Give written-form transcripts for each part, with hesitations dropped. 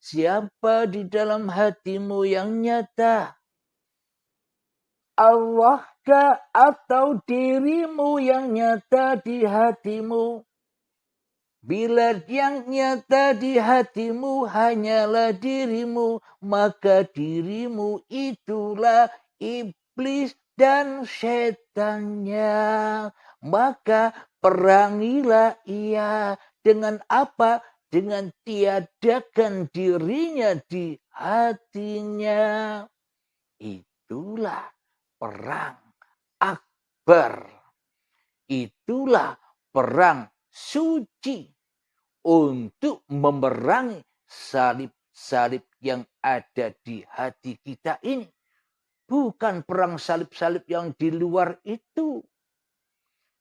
Siapa di dalam hatimu yang nyata? Allah kah atau dirimu yang nyata di hatimu? Bila yang nyata di hatimu hanyalah dirimu, maka dirimu itulah iblis dan setannya. Maka perangilah ia dengan apa? Dengan tiadakan dirinya di hatinya. Itulah perang akbar. Itulah perang suci untuk memerangi salib-salib yang ada di hati kita ini. Bukan perang salib-salib yang di luar itu.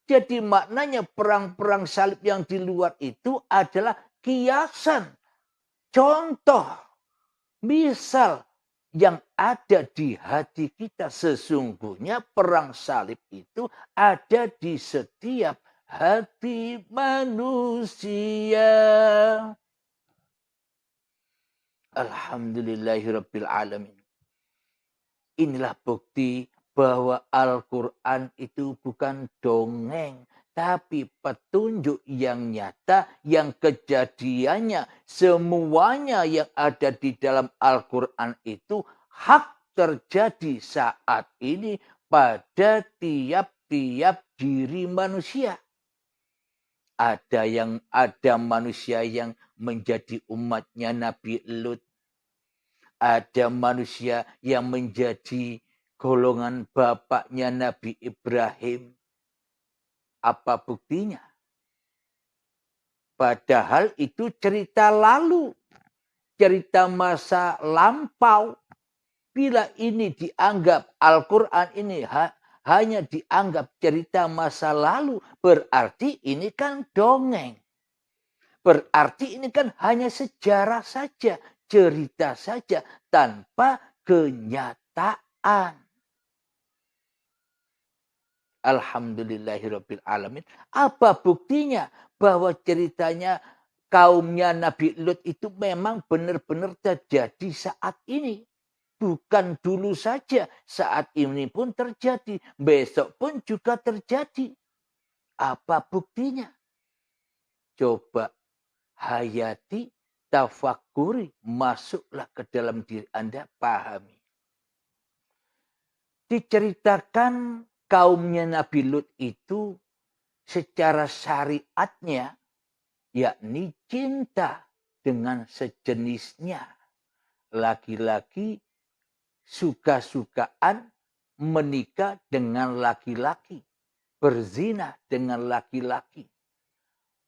Jadi maknanya perang-perang salib yang di luar itu adalah kiasan. Contoh, misal yang ada di hati kita, sesungguhnya perang salib itu ada di setiap hati manusia. Alhamdulillahirabbil alamin. Inilah bukti bahwa Al-Quran itu bukan dongeng, tapi petunjuk yang nyata, yang kejadiannya, semuanya yang ada di dalam Al-Quran itu hak terjadi saat ini pada tiap-tiap diri manusia. Ada manusia yang menjadi umatnya Nabi Lut. Ada manusia yang menjadi golongan bapaknya Nabi Ibrahim. Apa buktinya? Padahal itu cerita lalu. Cerita masa lampau. Bila ini dianggap Al-Quran ini hanya dianggap cerita masa lalu, berarti ini kan dongeng. Berarti ini kan hanya sejarah saja, cerita saja, tanpa kenyataan. Alhamdulillahirabbil alamin. Apa buktinya bahwa ceritanya kaumnya Nabi Lut itu memang benar-benar terjadi saat ini? Bukan dulu saja, saat ini pun terjadi, besok pun juga terjadi. Apa buktinya? Coba hayati, tafakuri, masuklah ke dalam diri Anda, pahami. Diceritakan kaumnya Nabi Lut itu secara syariatnya, yakni cinta dengan sejenisnya. Laki-laki suka-sukaan menikah dengan laki-laki, berzina dengan laki-laki.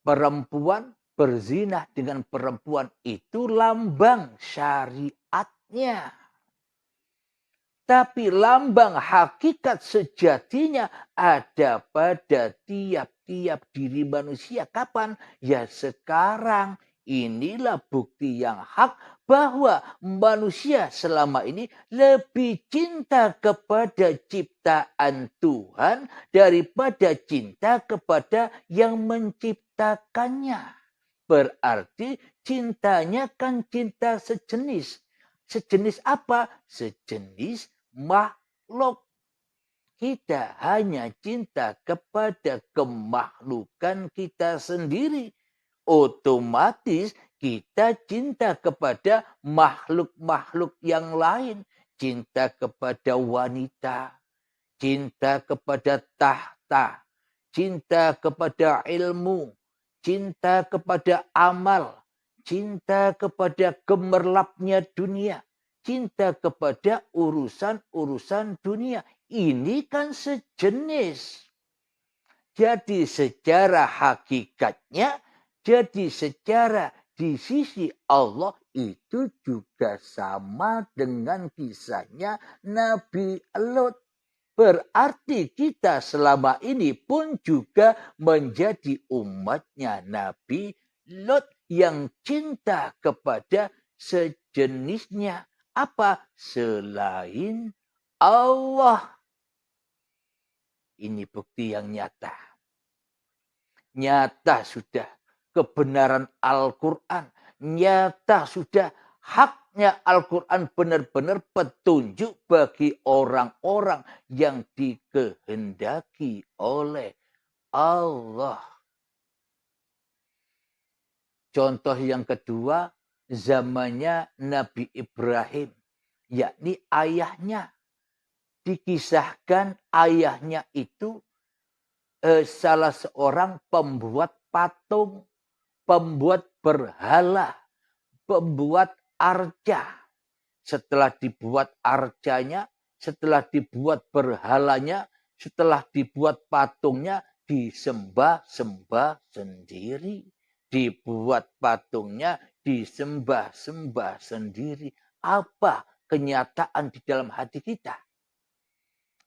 Perempuan berzina dengan perempuan, itu lambang syariatnya. Tapi lambang hakikat sejatinya ada pada tiap-tiap diri manusia. Kapan? Ya sekarang. Inilah bukti yang hak bahwa manusia selama ini lebih cinta kepada ciptaan Tuhan daripada cinta kepada yang menciptakannya. Berarti cintanya kan cinta sejenis. Sejenis apa? Sejenis makhluk. Kita hanya cinta kepada kemakhlukan kita sendiri. Otomatis kita cinta kepada makhluk-makhluk yang lain. Cinta kepada wanita. Cinta kepada tahta. Cinta kepada ilmu. Cinta kepada amal. Cinta kepada gemerlapnya dunia. Cinta kepada urusan-urusan dunia. Ini kan sejenis. Jadi secara hakikatnya, jadi secara di sisi Allah itu juga sama dengan kisahnya Nabi Lut. Berarti kita selama ini pun juga menjadi umatnya Nabi Lut yang cinta kepada sejenisnya. Apa? Selain Allah. Ini bukti yang nyata. Nyata sudah kebenaran Al-Quran. Nyata sudah haknya Al-Quran benar-benar petunjuk bagi orang-orang yang dikehendaki oleh Allah. Contoh yang kedua, zamannya Nabi Ibrahim, yakni ayahnya. Dikisahkan ayahnya itu salah seorang pembuat patung, pembuat berhala, pembuat arca. Setelah dibuat arcanya, setelah dibuat berhalanya, setelah dibuat patungnya, disembah-sembah sendiri. Dibuat patungnya, disembah-sembah sendiri. Apa kenyataan di dalam hati kita?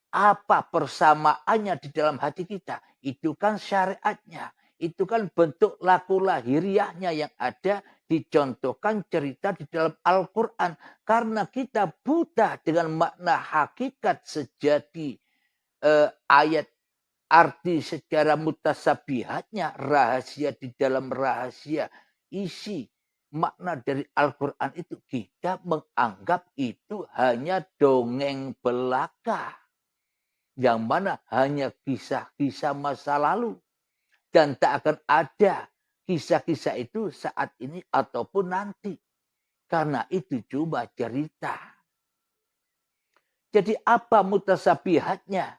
Apa persamaannya di dalam hati kita? Itu kan syariatnya. Itu kan bentuk laku lahiriahnya yang ada dicontohkan cerita di dalam Al-Quran. Karena kita buta dengan makna hakikat sejati ayat arti secara mutasabihatnya, rahasia di dalam rahasia, isi makna dari Al-Quran itu, kita menganggap itu hanya dongeng belaka. Yang mana hanya kisah-kisah masa lalu. Dan tak akan ada kisah-kisah itu saat ini ataupun nanti. Karena itu cuma cerita. Jadi apa mutasabihatnya?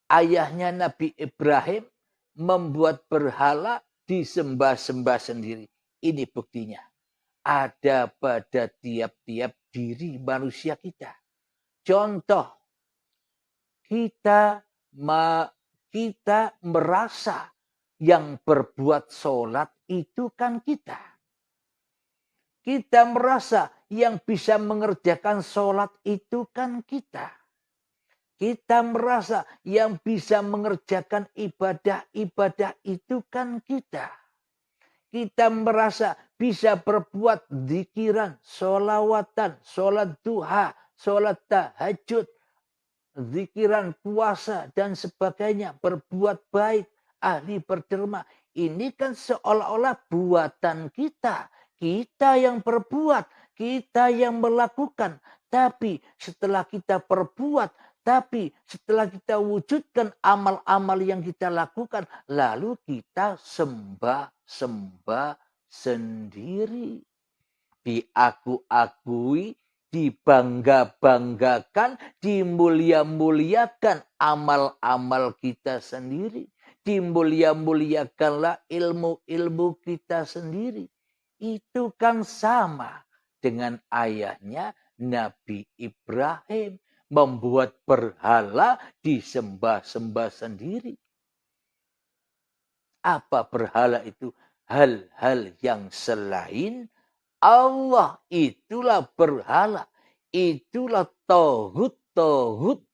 Ayahnya Nabi Ibrahim membuat berhala disembah-sembah sendiri. Ini buktinya. Ada pada tiap-tiap diri manusia kita. Contoh, kita merasa yang berbuat sholat itu kan kita. Kita merasa yang bisa mengerjakan sholat itu kan kita. Kita merasa yang bisa mengerjakan ibadah-ibadah itu kan kita. Kita merasa bisa berbuat zikiran, sholawatan, sholat duha, sholat tahajud, zikiran puasa dan sebagainya, berbuat baik, ahli berderma. Ini kan seolah-olah buatan kita. Kita yang berbuat, kita yang melakukan. Tapi setelah kita perbuat, tapi setelah kita wujudkan amal-amal yang kita lakukan, lalu kita sembah-sembah sendiri. Diaku-akui, dibangga-banggakan, dimulia-muliakan amal-amal kita sendiri. Dimulia-muliakanlah ilmu-ilmu kita sendiri. Itu kan sama dengan ayahnya Nabi Ibrahim. Membuat berhala disembah-sembah sendiri. Apa berhala itu? Hal-hal yang selain Allah, itulah berhala. Itulah tauhid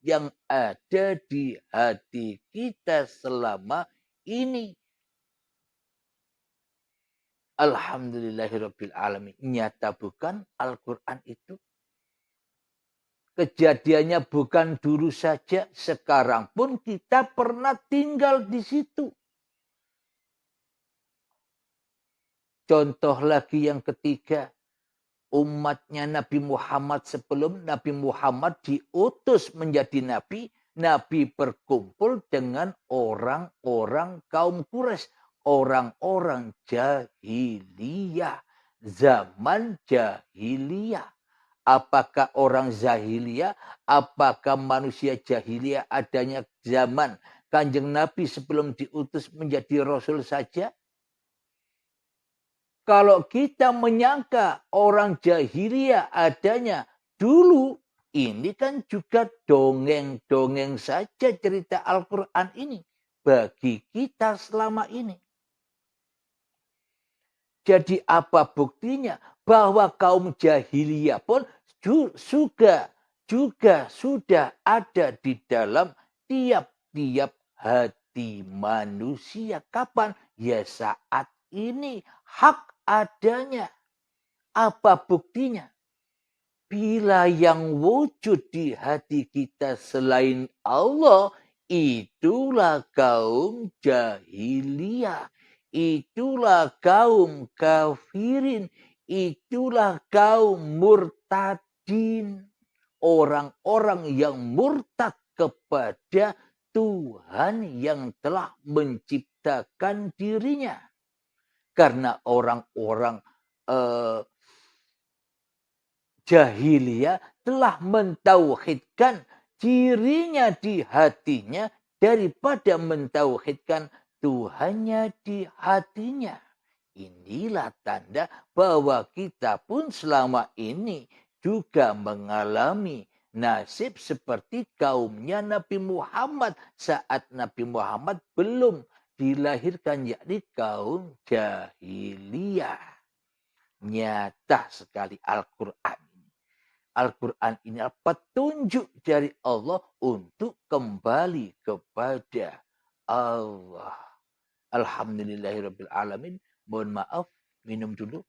yang ada di hati kita selama ini. Alhamdulillahirabbil alamin. Nyata bukan Al-Quran itu? Kejadiannya bukan dulu saja, sekarang pun kita pernah tinggal di situ. Contoh lagi yang ketiga, umatnya Nabi Muhammad sebelum Nabi Muhammad diutus menjadi nabi, Nabi berkumpul dengan orang-orang kaum Quraisy, orang-orang jahiliyah, zaman jahiliyah. Apakah orang jahiliyah, apakah manusia jahiliyah adanya zaman Kanjeng Nabi sebelum diutus menjadi Rasul saja? Kalau kita menyangka orang jahiliyah adanya dulu, ini kan juga dongeng-dongeng saja cerita Al-Quran ini bagi kita selama ini. Jadi apa buktinya? Bahwa kaum jahiliyah pun juga sudah ada di dalam tiap-tiap hati manusia. Kapan? Ya saat ini. Hak adanya. Apa buktinya? Bila yang wujud di hati kita selain Allah, itulah kaum jahiliyah. Itulah kaum kafirin, itulah kaum murtadin. Orang-orang yang murtad kepada Tuhan yang telah menciptakan dirinya. Karena orang-orang jahiliyah telah mentauhidkan dirinya di hatinya daripada mentauhidkan Tuhannya di hatinya. Inilah tanda bahwa kita pun selama ini juga mengalami nasib seperti kaumnya Nabi Muhammad saat Nabi Muhammad belum dilahirkan, yakni kaum jahiliyah. Nyata sekali Al-Quran. Al-Quran ini adalah petunjuk dari Allah untuk kembali kepada Allah. Alhamdulillahirabbil alamin. Mohon maaf, minum dulu.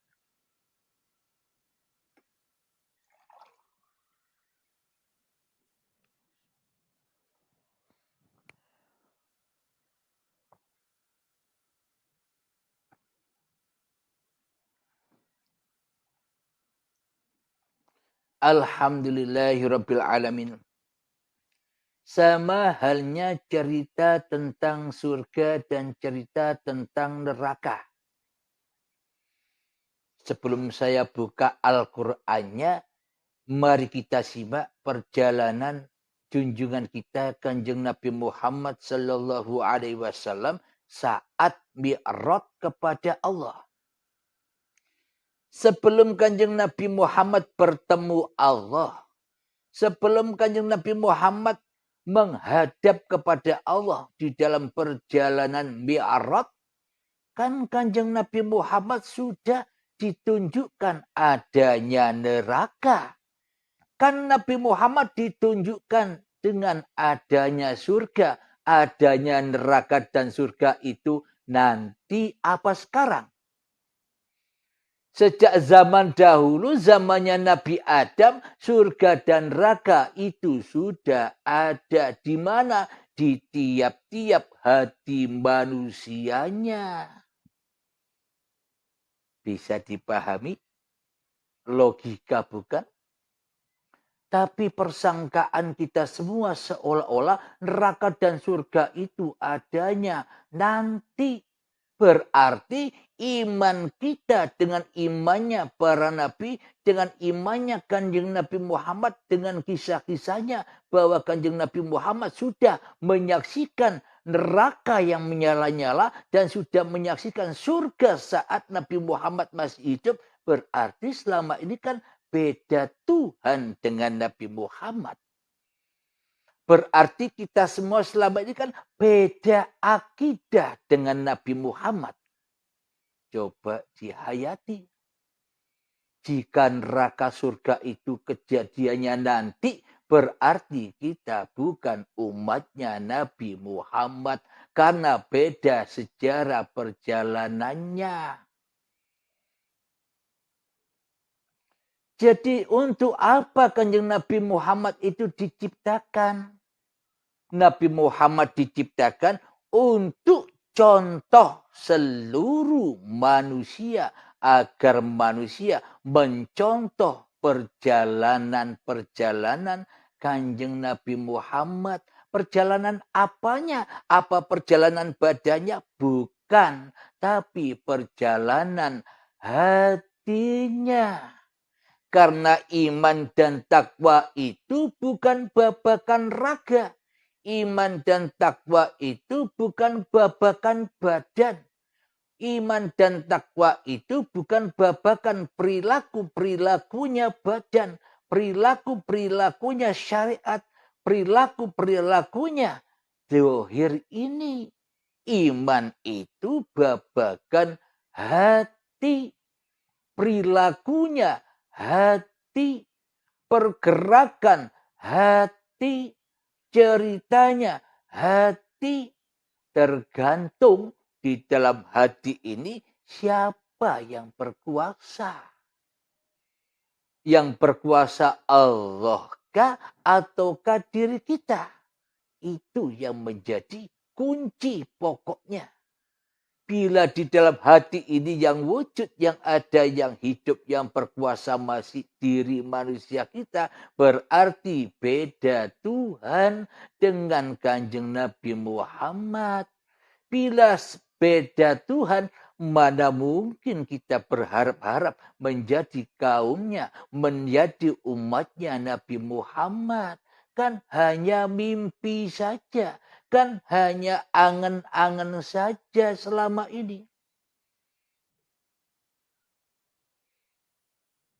Alhamdulillahirabbil alamin. Sama halnya cerita tentang surga dan cerita tentang neraka. Sebelum saya buka Al-Qur'annya, mari kita simak perjalanan junjungan kita Kanjeng Nabi Muhammad sallallahu alaihi wasallam saat mi'raj kepada Allah. Sebelum Kanjeng Nabi Muhammad bertemu Allah, sebelum Kanjeng Nabi Muhammad menghadap kepada Allah di dalam perjalanan mi'raj, kan Kanjeng Nabi Muhammad sudah ditunjukkan adanya neraka. Kan Nabi Muhammad ditunjukkan dengan adanya surga, adanya neraka dan surga itu nanti apa sekarang? Sejak zaman dahulu, zamannya Nabi Adam, surga dan neraka itu sudah ada. Di mana? Di tiap-tiap hati manusianya. Bisa dipahami? Logika bukan? Tapi persangkaan kita semua seolah-olah neraka dan surga itu adanya nanti. Berarti iman kita dengan imannya para nabi, dengan imannya Kanjeng Nabi Muhammad, dengan kisah-kisahnya bahwa Kanjeng Nabi Muhammad sudah menyaksikan neraka yang menyala-nyala dan sudah menyaksikan surga saat Nabi Muhammad masih hidup. Berarti selama ini kan beda Tuhan dengan Nabi Muhammad. Berarti kita semua selama ini kan beda akidah dengan Nabi Muhammad. Coba dihayati. Jika neraka surga itu kejadiannya nanti, berarti kita bukan umatnya Nabi Muhammad. Karena beda sejarah perjalanannya. Jadi untuk apa Kanjeng Nabi Muhammad itu diciptakan? Nabi Muhammad diciptakan untuk contoh seluruh manusia. Agar manusia mencontoh perjalanan-perjalanan Kanjeng Nabi Muhammad. Perjalanan apanya? Apa perjalanan badannya? Bukan. Tapi perjalanan hatinya. Karena iman dan takwa itu bukan babakan raga. Iman dan takwa itu bukan babakan badan. Iman dan takwa itu bukan babakan perilaku-perilakunya badan. Perilaku-perilakunya syariat. Perilaku-perilakunya zahir ini. Iman itu babakan hati. Perilakunya hati, pergerakan hati, ceritanya hati. Tergantung di dalam hati ini siapa yang berkuasa. Yang berkuasa Allah kah ataukah diri kita? Itu yang menjadi kunci pokoknya. Bila di dalam hati ini yang wujud, yang ada, yang hidup, yang berkuasa masih diri manusia kita, berarti beda Tuhan dengan Kanjeng Nabi Muhammad. Bila beda Tuhan, mana mungkin kita berharap-harap menjadi kaumnya, menjadi umatnya Nabi Muhammad. Kan hanya mimpi saja. Kan hanya angan-angan saja selama ini.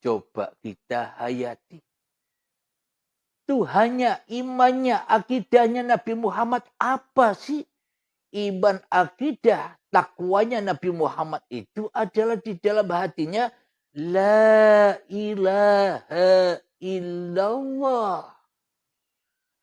Coba kita hayati. Tuhannya, imannya, akidahnya Nabi Muhammad apa sih? Iman, akidah, takwanya Nabi Muhammad itu adalah di dalam hatinya la ilaha illallah.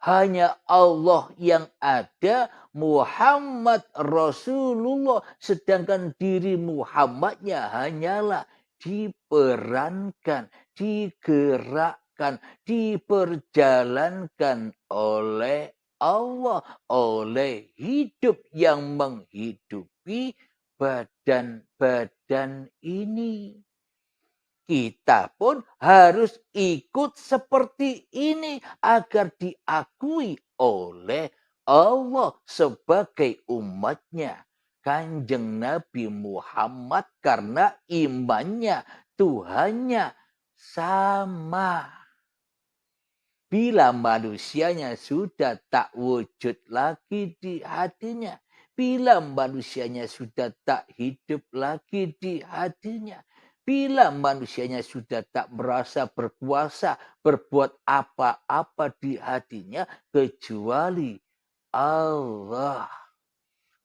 Hanya Allah yang ada, Muhammad Rasulullah. Sedangkan diri Muhammadnya hanyalah diperankan, digerakkan, diperjalankan oleh Allah. Oleh hidup yang menghidupi badan-badan ini. Kita pun harus ikut seperti ini agar diakui oleh Allah sebagai umatnya. Kanjeng Nabi Muhammad karena imannya, Tuhannya sama. Bila manusianya sudah tak wujud lagi di hatinya. Bila manusianya sudah tak hidup lagi di hatinya. Bila manusianya sudah tak merasa berkuasa, berbuat apa-apa di hatinya kecuali Allah.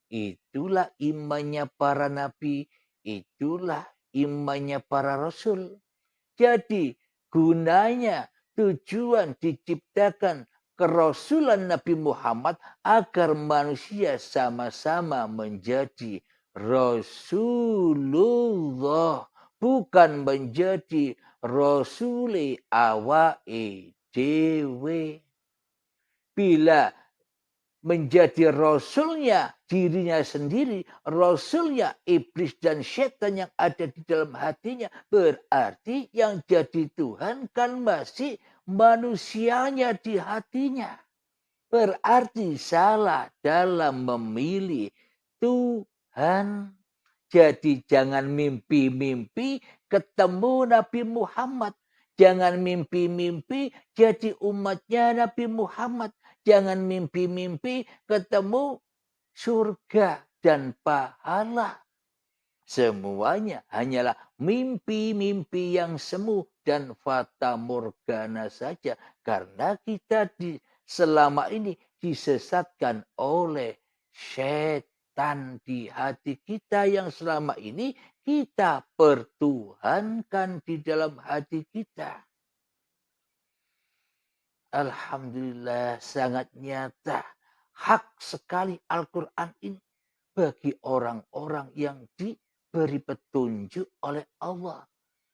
Itulah imannya para nabi, itulah imannya para rasul. Jadi gunanya, tujuan diciptakan kerasulan Nabi Muhammad agar manusia sama-sama menjadi Rasulullah. Bukan menjadi Rasuli awake dewe. Bila menjadi rasulnya dirinya sendiri, rasulnya iblis dan setan yang ada di dalam hatinya, berarti yang jadi Tuhan kan masih manusianya di hatinya. Berarti salah dalam memilih Tuhan. Jadi jangan mimpi-mimpi ketemu Nabi Muhammad. Jangan mimpi-mimpi jadi umatnya Nabi Muhammad. Jangan mimpi-mimpi ketemu surga dan pahala. Semuanya hanyalah mimpi-mimpi yang semu dan fata morgana saja. Karena kita selama ini disesatkan oleh setan di hati kita yang selama ini kita pertuhankan di dalam hati kita. Alhamdulillah sangat nyata. Hak sekali Al-Quran ini bagi orang-orang yang diberi petunjuk oleh Allah.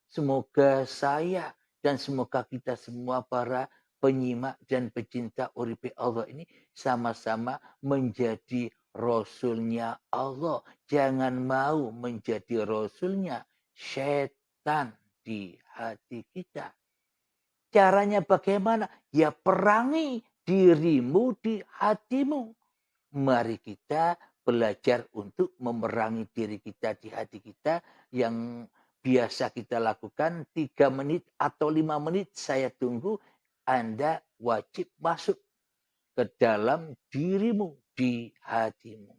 Semoga saya dan semoga kita semua para penyimak dan pecinta uripi Allah ini sama-sama menjadi Rasulnya Allah. Jangan mau menjadi Rasulnya setan di hati kita. Caranya bagaimana? Ya perangi dirimu di hatimu. Mari kita belajar untuk memerangi diri kita di hati kita yang biasa kita lakukan 3 menit atau 5 menit. Saya tunggu Anda wajib masuk ke dalam dirimu di hatimu.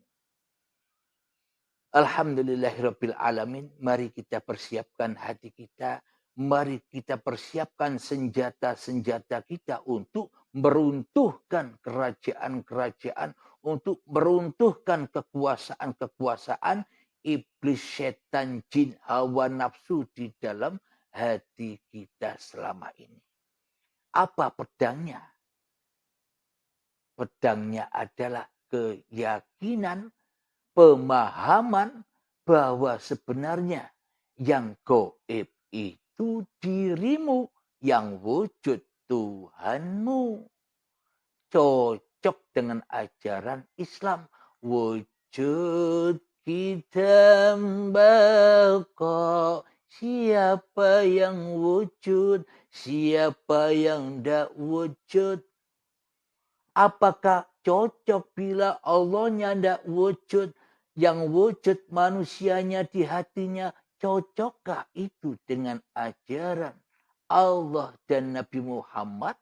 Alhamdulillahirabbil alamin. Mari kita persiapkan hati kita. Mari kita persiapkan senjata-senjata kita untuk meruntuhkan kerajaan-kerajaan, untuk meruntuhkan kekuasaan-kekuasaan iblis, setan, jin, hawa nafsu di dalam hati kita selama ini. Apa pedangnya? Pedangnya adalah keyakinan, pemahaman bahwa sebenarnya yang gaib itu dirimu, yang wujud Tuhanmu. Cocok dengan ajaran Islam. Wujud hitam baka. Siapa yang wujud, siapa yang tidak wujud. Apakah cocok bila Allahnya tidak wujud, yang wujud manusianya di hatinya, cocokkah itu dengan ajaran Allah dan Nabi Muhammad?